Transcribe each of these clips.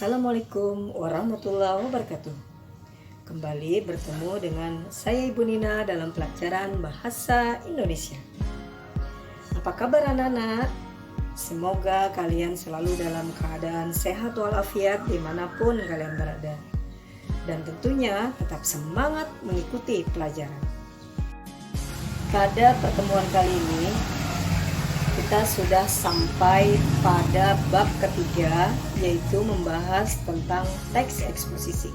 Assalamualaikum warahmatullahi wabarakatuh. Kembali bertemu dengan saya Ibu Nina dalam pelajaran Bahasa Indonesia. Apa kabar anak-anak? Semoga kalian selalu dalam keadaan sehat walafiat dimanapun kalian berada. Dan tentunya tetap semangat mengikuti pelajaran. Pada pertemuan kali ini kita sudah sampai pada bab ketiga, yaitu membahas tentang teks eksposisi.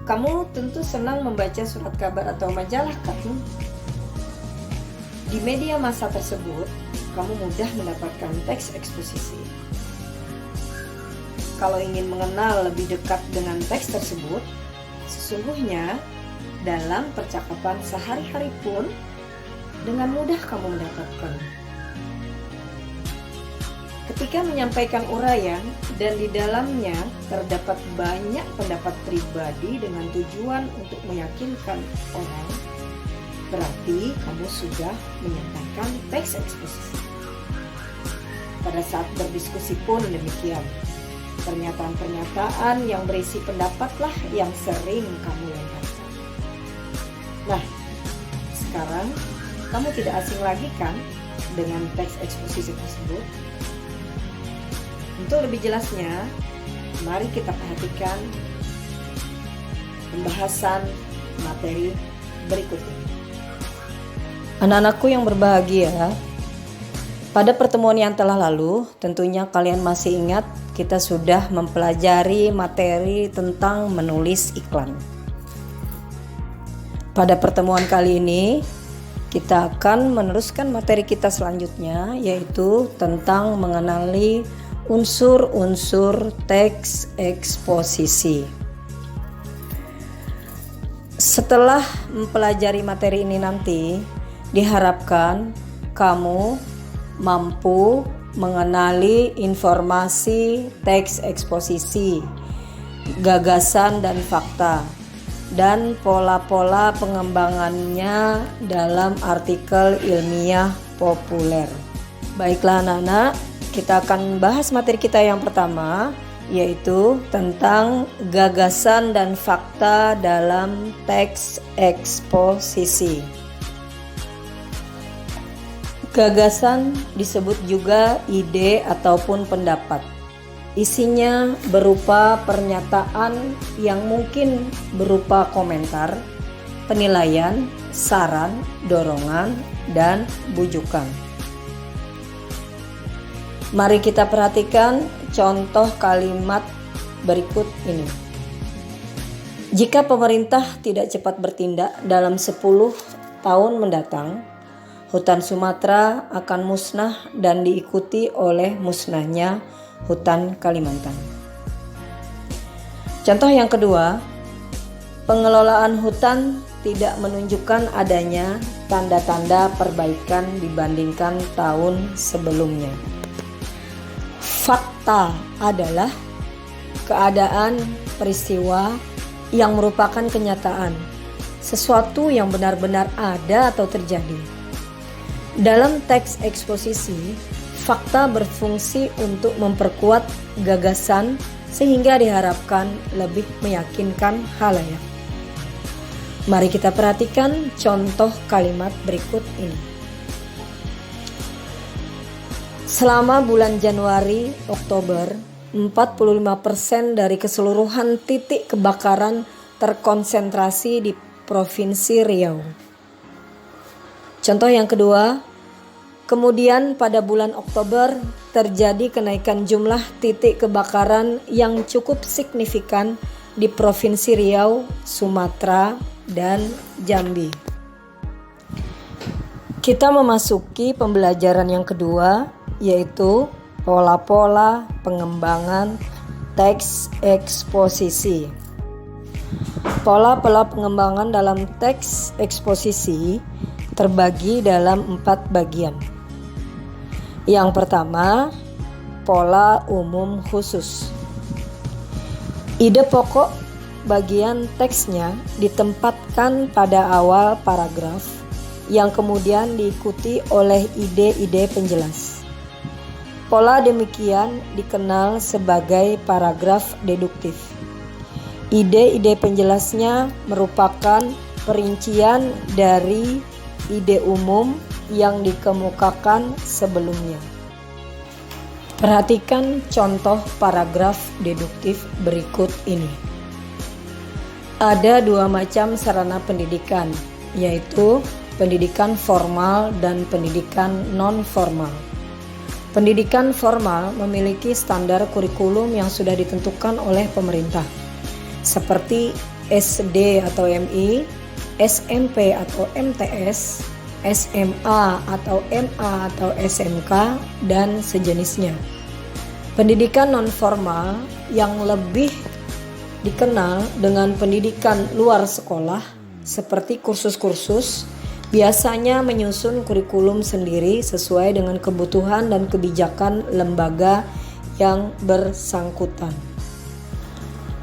Kamu tentu senang membaca surat kabar atau majalah, kan? Di media massa tersebut, kamu mudah mendapatkan teks eksposisi. Kalau ingin mengenal lebih dekat dengan teks tersebut, sesungguhnya dalam percakapan sehari-hari pun dengan mudah kamu mendapatkan. Ketika menyampaikan uraian dan di dalamnya terdapat banyak pendapat pribadi dengan tujuan untuk meyakinkan orang, berarti kamu sudah menyampaikan teks eksposisi. Pada saat berdiskusi pun demikian. Pernyataan-pernyataan yang berisi pendapatlah yang sering kamu lontarkan. Nah, sekarang kamu tidak asing lagi kan dengan teks eksposisi tersebut? Untuk lebih jelasnya, mari kita perhatikan pembahasan materi berikut ini. Anak-anakku yang berbahagia, pada pertemuan yang telah lalu, tentunya kalian masih ingat kita sudah mempelajari materi tentang menulis iklan. Pada pertemuan kali ini, kita akan meneruskan materi kita selanjutnya, yaitu tentang mengenali unsur-unsur teks eksposisi. Setelah mempelajari materi ini nanti, diharapkan kamu mampu mengenali informasi teks eksposisi, gagasan dan fakta, dan pola-pola pengembangannya dalam artikel ilmiah populer. Baiklah anak-anak, kita akan bahas materi kita yang pertama, yaitu tentang gagasan dan fakta dalam teks eksposisi. Gagasan disebut juga ide ataupun pendapat. Isinya berupa pernyataan yang mungkin berupa komentar, penilaian, saran, dorongan, dan bujukan. Mari kita perhatikan contoh kalimat berikut ini. Jika pemerintah tidak cepat bertindak dalam 10 tahun mendatang, hutan Sumatera akan musnah dan diikuti oleh musnahnya hutan Kalimantan. Contoh yang kedua, pengelolaan hutan tidak menunjukkan adanya tanda-tanda perbaikan dibandingkan tahun sebelumnya. Fakta adalah keadaan peristiwa yang merupakan kenyataan, sesuatu yang benar-benar ada atau terjadi. Dalam teks eksposisi, fakta berfungsi untuk memperkuat gagasan sehingga diharapkan lebih meyakinkan halayak. Mari kita perhatikan contoh kalimat berikut ini. Selama bulan Januari, Oktober, 45% dari keseluruhan titik kebakaran terkonsentrasi di Provinsi Riau. Contoh yang kedua, kemudian pada bulan Oktober terjadi kenaikan jumlah titik kebakaran yang cukup signifikan di Provinsi Riau, Sumatera, dan Jambi. Kita memasuki pembelajaran yang kedua, yaitu pola-pola pengembangan teks eksposisi. Pola-pola pengembangan dalam teks eksposisi terbagi dalam 4 bagian. Yang pertama, pola umum khusus. Ide pokok bagian teksnya ditempatkan pada awal paragraf yang kemudian diikuti oleh ide-ide penjelas. Pola demikian dikenal sebagai paragraf deduktif. Ide-ide penjelasnya merupakan perincian dari ide umum yang dikemukakan sebelumnya. Perhatikan contoh paragraf deduktif berikut ini. Ada dua macam sarana pendidikan, yaitu pendidikan formal dan pendidikan non-formal. Pendidikan formal memiliki standar kurikulum yang sudah ditentukan oleh pemerintah, seperti SD atau MI, SMP atau MTS, SMA atau MA atau SMK, dan sejenisnya. Pendidikan non-formal yang lebih dikenal dengan pendidikan luar sekolah, seperti kursus-kursus, biasanya menyusun kurikulum sendiri sesuai dengan kebutuhan dan kebijakan lembaga yang bersangkutan.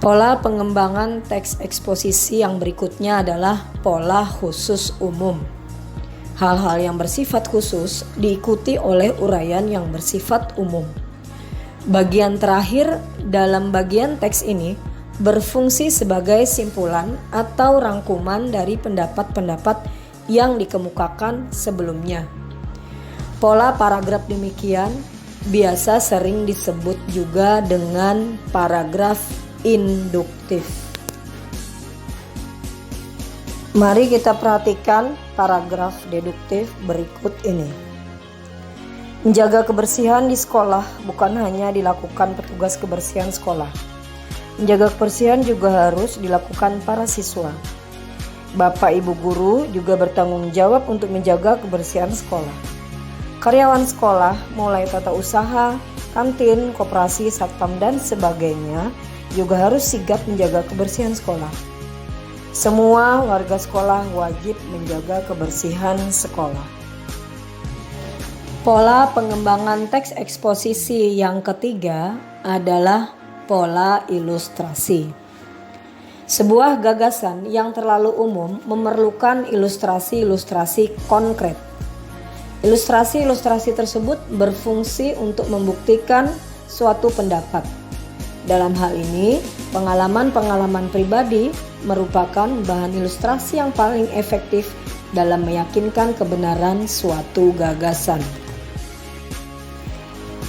Pola pengembangan teks eksposisi yang berikutnya adalah pola khusus umum. Hal-hal yang bersifat khusus diikuti oleh uraian yang bersifat umum. Bagian terakhir dalam bagian teks ini berfungsi sebagai simpulan atau rangkuman dari pendapat-pendapat yang dikemukakan sebelumnya. Pola paragraf demikian biasa sering disebut juga dengan paragraf induktif. Mari kita perhatikan paragraf deduktif berikut ini. Menjaga kebersihan di sekolah bukan hanya dilakukan petugas kebersihan sekolah. Menjaga kebersihan juga harus dilakukan para siswa. Bapak Ibu guru juga bertanggung jawab untuk menjaga kebersihan sekolah. Karyawan sekolah, mulai tata usaha, kantin, koperasi, satpam, dan sebagainya, juga harus sigap menjaga kebersihan sekolah. Semua warga sekolah wajib menjaga kebersihan sekolah. Pola pengembangan teks eksposisi yang ketiga adalah pola ilustrasi. Sebuah gagasan yang terlalu umum memerlukan ilustrasi-ilustrasi konkret. Ilustrasi-ilustrasi tersebut berfungsi untuk membuktikan suatu pendapat. Dalam hal ini, pengalaman-pengalaman pribadi merupakan bahan ilustrasi yang paling efektif dalam meyakinkan kebenaran suatu gagasan.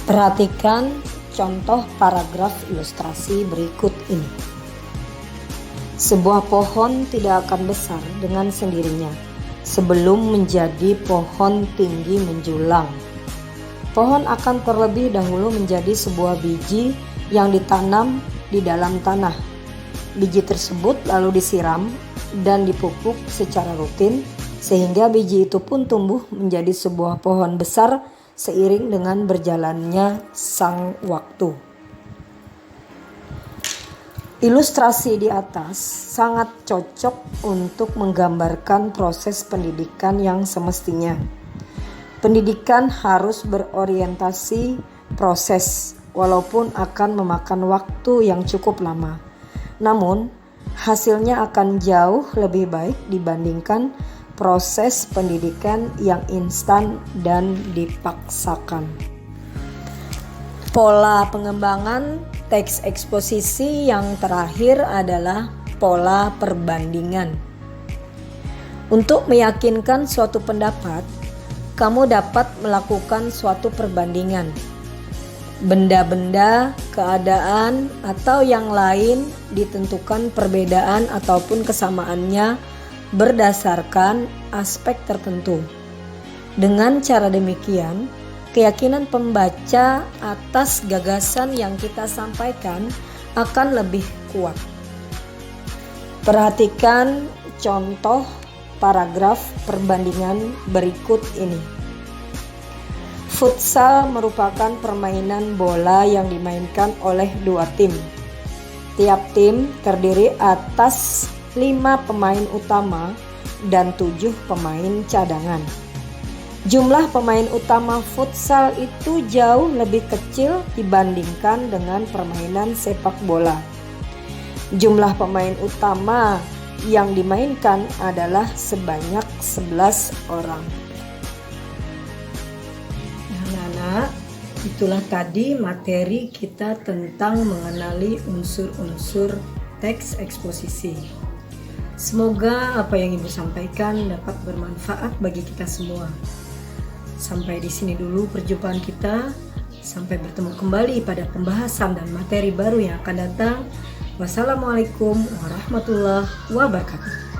Perhatikan contoh paragraf ilustrasi berikut ini. Sebuah pohon tidak akan besar dengan sendirinya sebelum menjadi pohon tinggi menjulang. Pohon akan terlebih dahulu menjadi sebuah biji yang ditanam di dalam tanah. Biji tersebut lalu disiram dan dipupuk secara rutin sehingga biji itu pun tumbuh menjadi sebuah pohon besar seiring dengan berjalannya sang waktu. Ilustrasi di atas sangat cocok untuk menggambarkan proses pendidikan yang semestinya. Pendidikan harus berorientasi proses, walaupun akan memakan waktu yang cukup lama. Namun, hasilnya akan jauh lebih baik dibandingkan proses pendidikan yang instan dan dipaksakan. Pola pengembangan teks eksposisi yang terakhir adalah pola perbandingan. Untuk meyakinkan suatu pendapat, kamu dapat melakukan suatu perbandingan. Benda-benda, keadaan, atau yang lain ditentukan perbedaan ataupun kesamaannya berdasarkan aspek tertentu. Dengan cara demikian, keyakinan pembaca atas gagasan yang kita sampaikan akan lebih kuat. Perhatikan contoh paragraf perbandingan berikut ini. Futsal merupakan permainan bola yang dimainkan oleh dua tim. Tiap tim terdiri atas 5 pemain utama dan 7 pemain cadangan. Jumlah pemain utama futsal itu jauh lebih kecil dibandingkan dengan permainan sepak bola. Jumlah pemain utama yang dimainkan adalah sebanyak 11 orang. Anak-anak, Itulah tadi materi kita tentang mengenali unsur-unsur teks eksposisi. Semoga apa yang Ibu sampaikan dapat bermanfaat bagi kita semua. Sampai di sini dulu perjumpaan kita. Sampai bertemu kembali pada pembahasan dan materi baru yang akan datang. Wassalamualaikum warahmatullahi wabarakatuh.